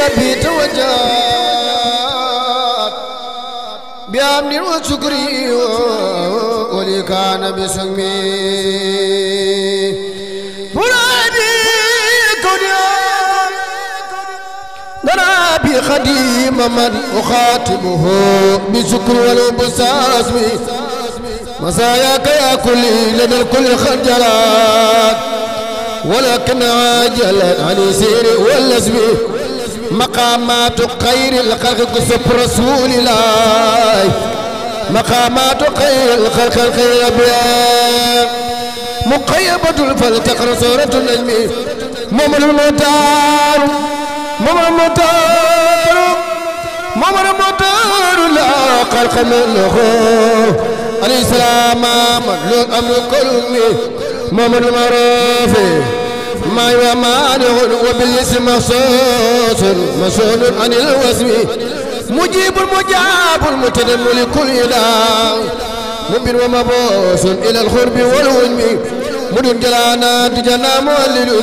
ربي توجهت بأمن وشكري ولي كان بسمي مرادي كنيا نرابي خديم من أخاطبه بشكر والبساسمي مساياك يا كلي لدى الكل خجلات ولكن عاجلا عن سير واللزم مقامات خير الخلق قصب رسول الله مقامات خير الخلق خير بيان مقيبة فلتقرأ سورة النجم ممر المطار ممر المطار ممر المطار لا خلق منه عليه السلام مدلوك أمر كلمي ممر المعروف ما يمانع وبالاسم مخصوص مسؤول عن الوسم مجيب المجاب المتدم لكل داء مبين ومبوس إلى الخرب والوهم مدن جلانا تجنا مولد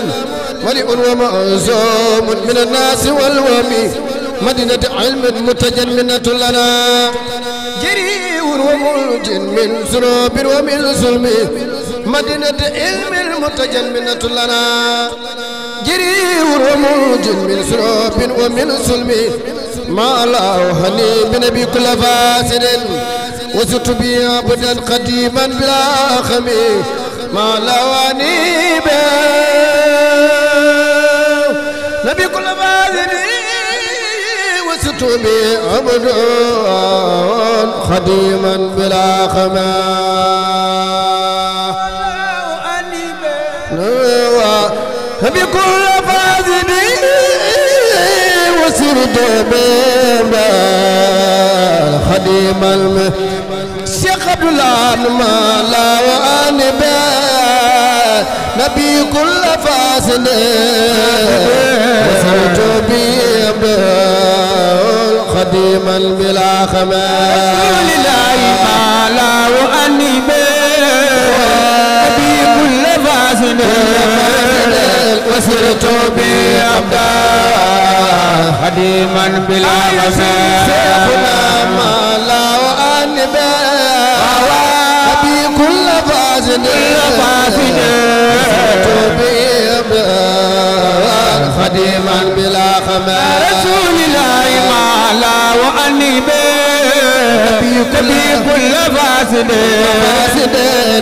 ولي ومعزوم من الناس والوهم مدينة علم متجننة لنا جري وملج من سروب ومن سلم مدينة علم المتجننة لنا جري وملج من سروب ومن سلم ما الله هني بنبي كل فاسد وزدت بي عبدا قديما بلا خمي ما لواني به نبي كل فاسد وزدت بي عبدا قديما بلا خمي نبي كل فاسد وسرت بما خديم الشيخ عبد الله ما لا وانبا نبي كل فاسد وسرت بما خديما بلا خمال لله ما لا وانبا نبي كل فاسد وسرت بما خديما بلا مساء شيخنا ما لا وأنبا أبي كل فاسد خديما بلا خمال رسول الله ما لا وأنبا أبي كل فاسد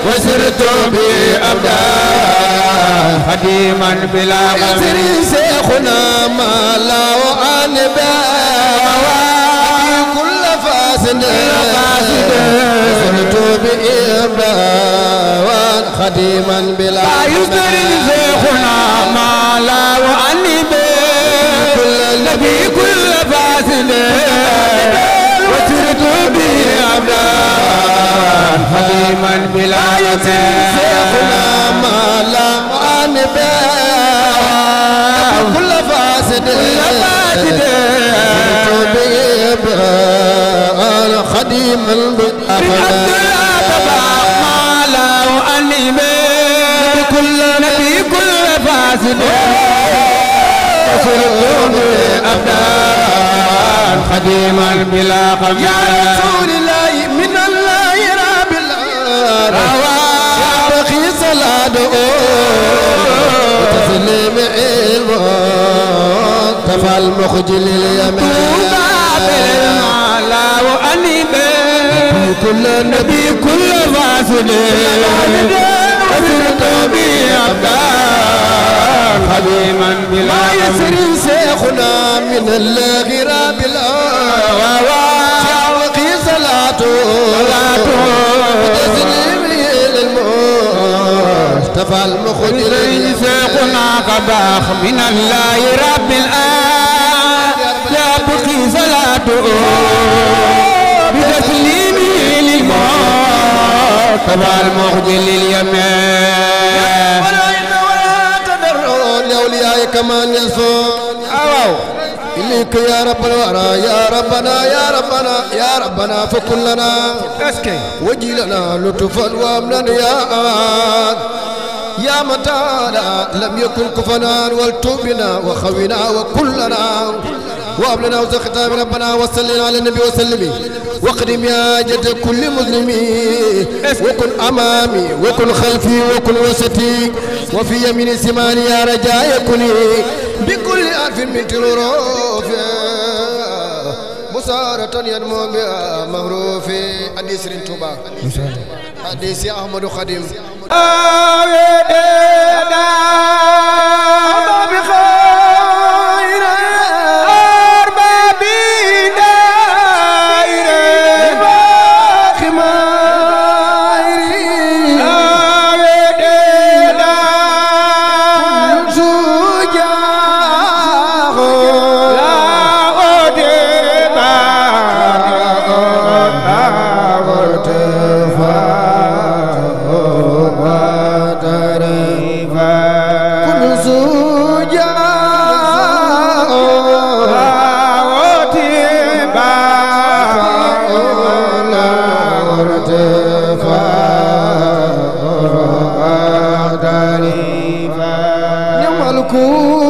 وسرت بأبدا خديما بلا مساء شيخنا ما لا وأنبا كل فاسد وسرت بإبدا خديما بلا لا يزدري شيخنا ما لا وأنبا نبي كل فاسد وسرت بأبدا خديما بلا مساء شيخنا ما لا وأنبا كل فاسد خديما ما لا وأنبا نبي كل فاسد وسرت بأبدان خديما بلا خمال يا رسول الله من الله رب العالمين يا بخي صلاة وتسليم علمه تفعل المخجل اليمين لا وأنبا كل نبي كل فاسد وسرت بأبدان خديما بلا ما يسري شيخنا من الله رب العالمين وقي صلاته وتسليم للمصطفى المخجل شيخنا قباخ من الله رب العالمين يا بقي صلاته بتسليمه للمصطفى المخجل لليمين ولا تدروا لأوليائك كمان يصون إليك يا رب الورى يا ربنا يا ربنا يا ربنا فكلنا وجي لنا لطفا وامنا يا أمان يا متى لم يكن كفنا والتوبنا وخونا وكلنا وهب لنا وزن ختام ربنا وصلنا على النبي وسلم واقدم يا جد كل مسلمين وكن امامي وكن خلفي وكن وسطي وفي يمين سماني يا رجاء كوني بكل ألف من تلوروف مسارة ينمو بها مغروف حديث رنتوبا حديث أحمد خديم que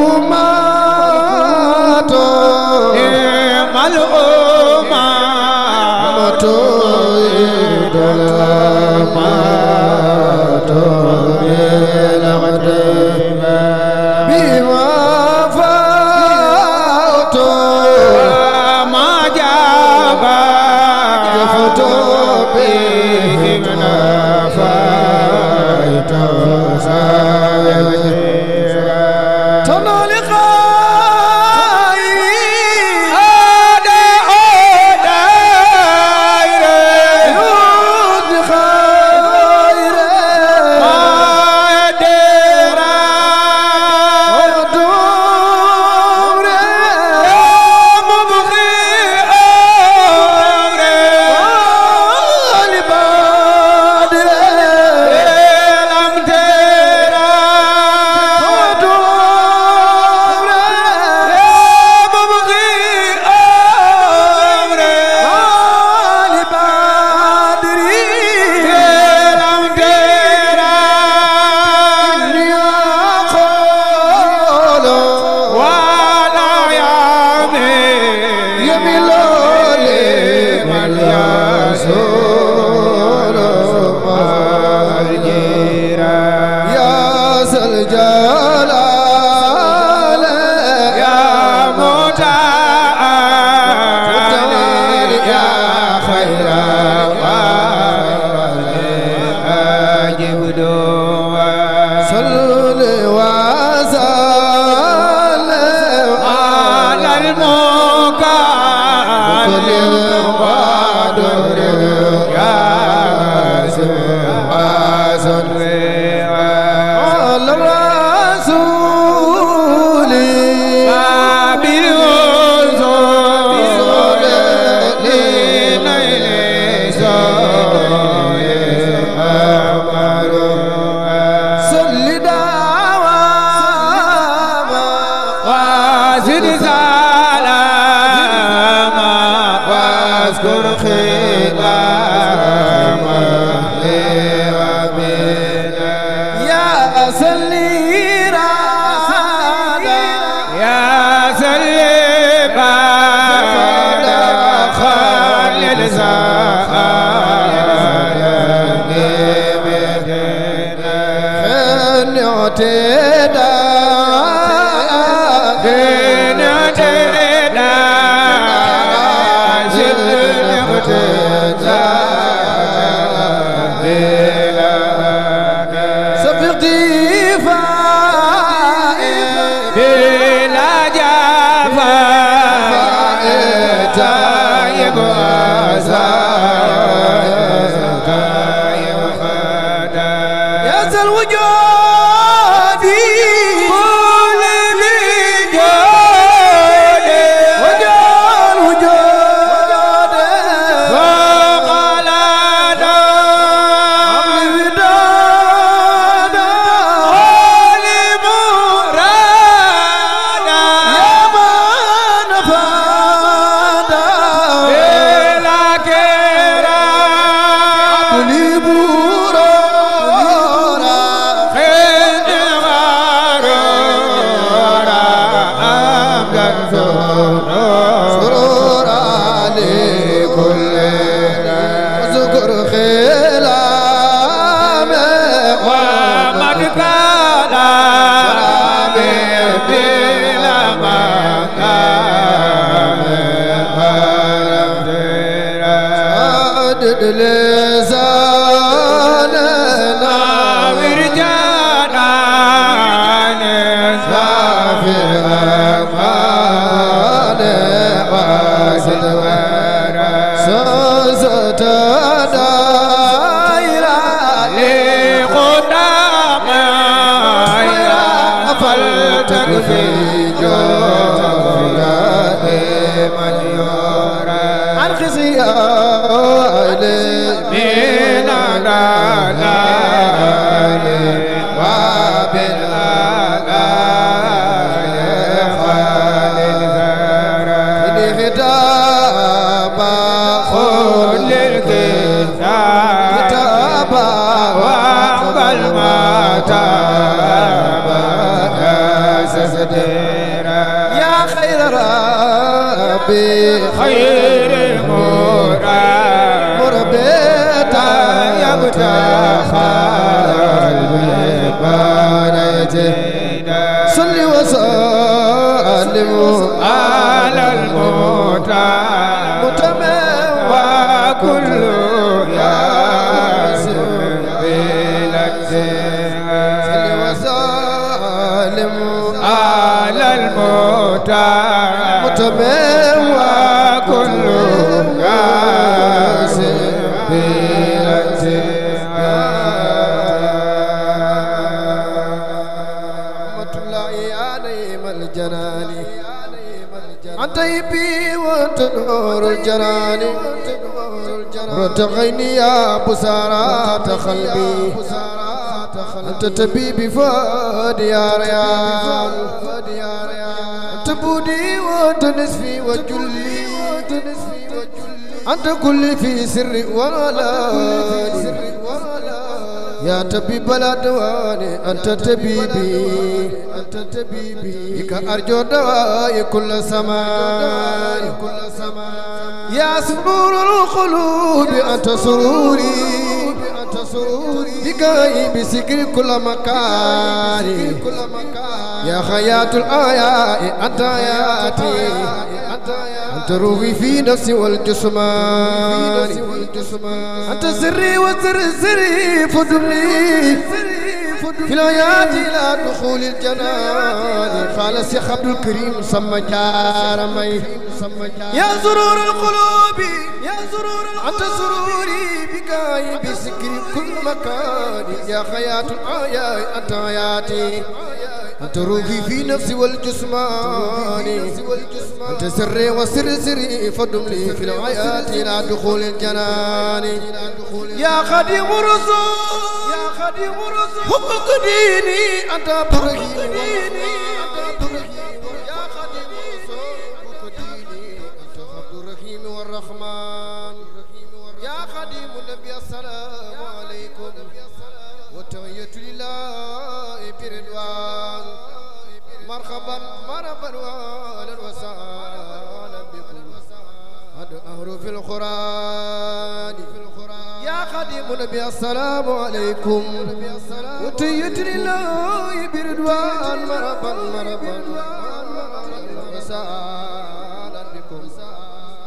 رتغيني يا بسارات قلبي أنت طبيبي فؤادي يا ريان أنت بودي وأنت نصفي وجلي أنت كل في سر وعلاني يا طبيب الأدواني أنت طبيبي بك أرجو دواء كل سماء يا سرور القلوب أنت سروري بك بسكر كل مكان يا خيات الآياء أنت آياتي أنت روحي في نفسي والجسمان أنت سري وسر سري فدني في الآيات إلى دخول الجنان قال الشيخ عبد الكريم سمى جارمي يا سرور القلوب أنت سروري بك بسكر كل مكان يا خيات الآيات أنت آياتي أنت روحي في نفسي والجسمان أنت سري وسر سري فدم لي في الآيات إلى دخول الجنان يا خادم الرسول حبك ديني أنت برهيم يا خادم الرسول حبك ديني أنت عبد الرحيم والرحمن يا خادم النبي السلام عليكم وتحية لله برضوان مرحبا وأهلا وسهلا بكم هذا أحرف القرآن يا خادم النبي السلام عليكم وتحية لله برضوان مرحبا وسهلا بكم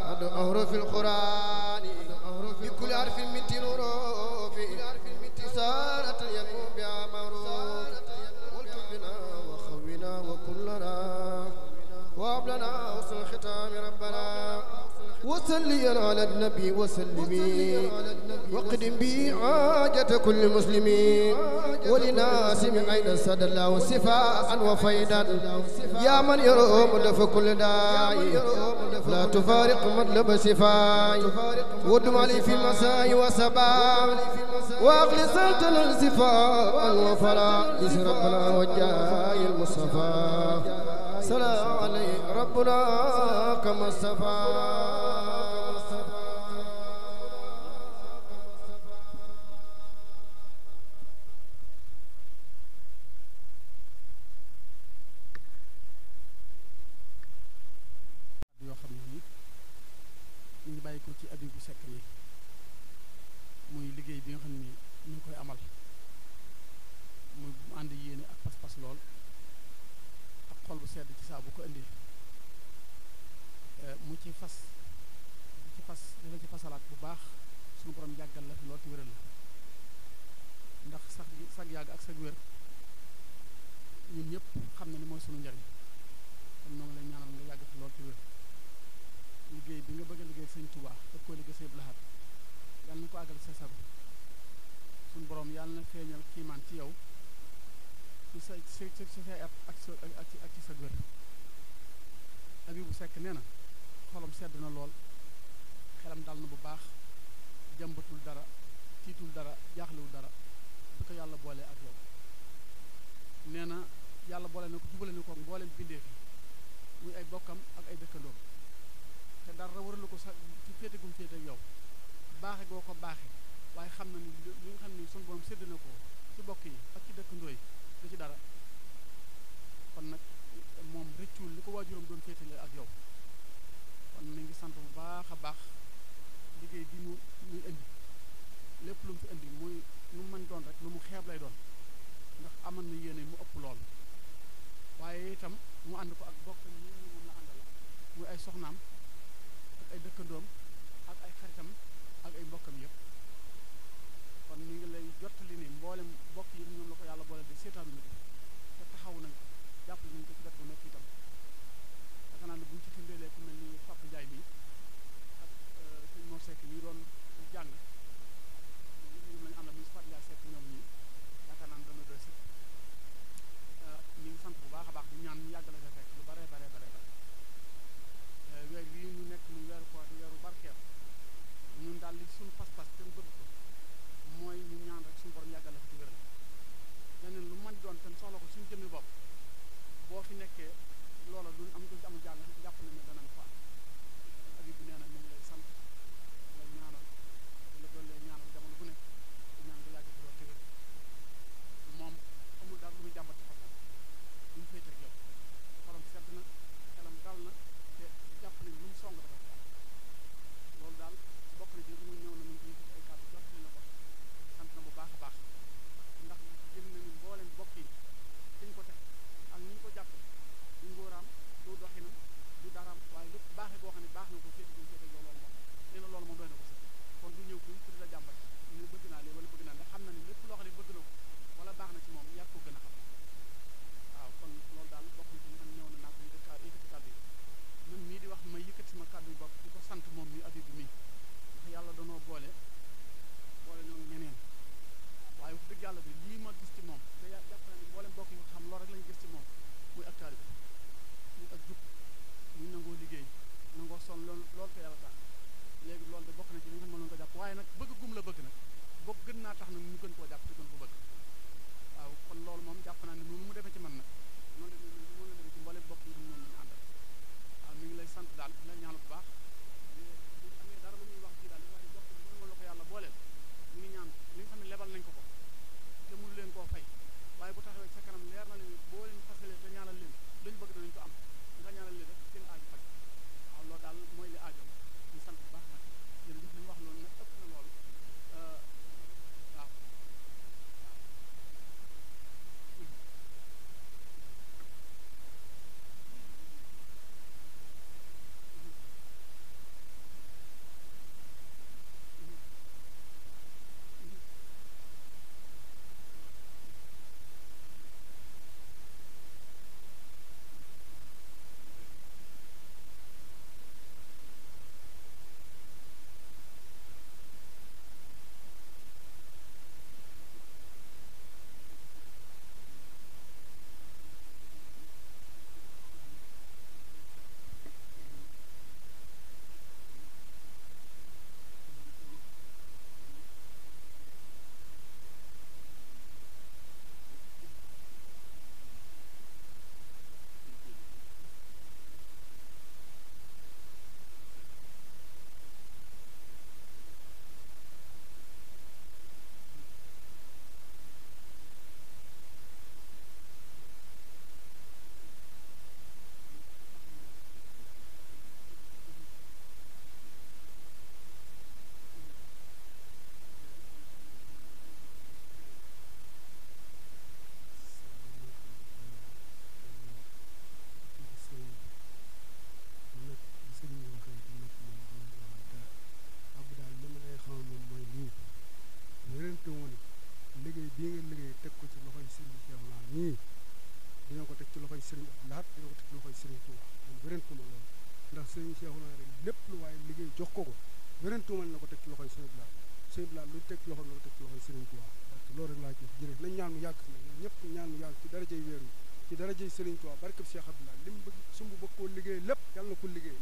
هذا أحرف القرآن بكل حرف من تنوره سارة يكون بها معروف والتبنا وخونا وكلنا وابلنا وصل الختام ربنا وصلي على النبي وسلمي وقدم بي حاجة كل مسلمين ولناس من أين سد الله صفاء وفيدا يا من يروم دف كل داعي لا تفارق مطلب صفاي ودم علي في المساء وسبا واغلي سلطن الصفاء وفرا بسم ربنا وجاي المصطفى سلام عليه ربنا كما اصطفى sedd ci saa bu ko indee mu ci fas dina ci fasalaat bu baax suñu borom yàggal la fi lool ci wéral la ndax sag yàgg ak sag wér ñun ñëpp xam na ni mooy sunu njariñ kon noo ngi lay ñaanal nga yàgg fi lool ci wér liggéey bi nga bëgg a liggéey sëñ Tuubaa te koo liggéey Sëñ Abdou Lahad yàlla na ko àggal sa sago suñu borom yàlla na feeñal kiimaan ci yow ci say at ak ci sa wér Abibu Sekk nee na xolam sedd na lool xelam dal na bu baax jàmbatul dara tiitul dara jaaxlewul dara bi ko yàlla boole ak yow nee na yàlla boole na ko jubale na ko mboolem bindee fi muy ay bokkam ak ay dëkkandoom te dara waralu ko sax ci féete gum féete ak yow baaxe goo ko baaxe waaye xam na ni li nga xam ni sunu borom sédd na ko ci bokk yi ak ci dëkkandoo yi da ci dara kon nag moom rëccul li ko waajuram doon féetale ak yow kon mi ngi sant bu baax a baax liggéey bi muy indi lépp lu mu fi indi muy lu mu mën doon rek lu mu xeeb lay doon ndax amal na yéene mu ëpp lool waaye itam mu ànd ko ak bokkam yi ñu moom la àndal muy ay soxnaam ak ay dëkkandoom ak ay xaritam ak ay mbokkam yëpp kon ñu ngi lay jottali ni mboolem bokk yi ñoom la ko yàlla boole di seetaanuñu ko te taxaw nañ ko jàppale nañ ko ci wet bu nekk itam yaakaar naa ne buñ ci firndeelee ku mel ni Papa Ndiaye bi ak sëñ Mor Seck yi doon jàng ñoom lañu àndal muy Fatou Ndiaye Seck ñoom ñi yaakaar naa ne dana doy sëkk ñu ngi sant bu baax a baax di ñaan ñu yàggale sa fekk lu bare weer wi ñu nekk muy weeru koor di weeru barkeel ñun daal li suñu pas-pas te bëgg ko mooy ñu ñaan rek suñu borom yàggale ko ci wéral leneen lu mën doon te soxla ko suñu jëmmi bopp boo fi nekkee loola duñ am duñ ci amul jàll jàpp nañ ne danañ fa ak bi nee na ñu ngi lay sant la ñaanal la doon lay ñaanal jamono bu nekk di ñaan nga yàgg ci loolu te wér moom amul daal lu muy jàmbat ci xolam duñ féete ak yow xolam sedd na xelam dal na te jàpp nañ lu mu song dafa fa loolu daal bokk na ci lu muy ñëw na ñu ko yëkkati ay kàddu jot nañ la ko sant na bu baax a baax ndax jëm nañu mbooleen bokk yi dañ ko teg ak ni ñu ko jàppe du ngóoraam du doxinam du daraam waaye Serigne Touba man wérantuma loolu ndax Serigne Cheikhouna rek lépp lu waaye liggéey jox ko wérantumal na ko teg ci loxoy Sëñ Blaat lu teg loxo na ko teg ci loxoy Serigne Touba parce que loolu rek laa ci jërëjëf nañ ñaan mu yàgg si nag ñëpp ñaan mu yàgg ci darajey weeru ci darajey Serigne Touba barkeb Cheikh Abdoulaye li mu bëgg sumb bëgg koo liggéey lépp yàlla na ko liggéey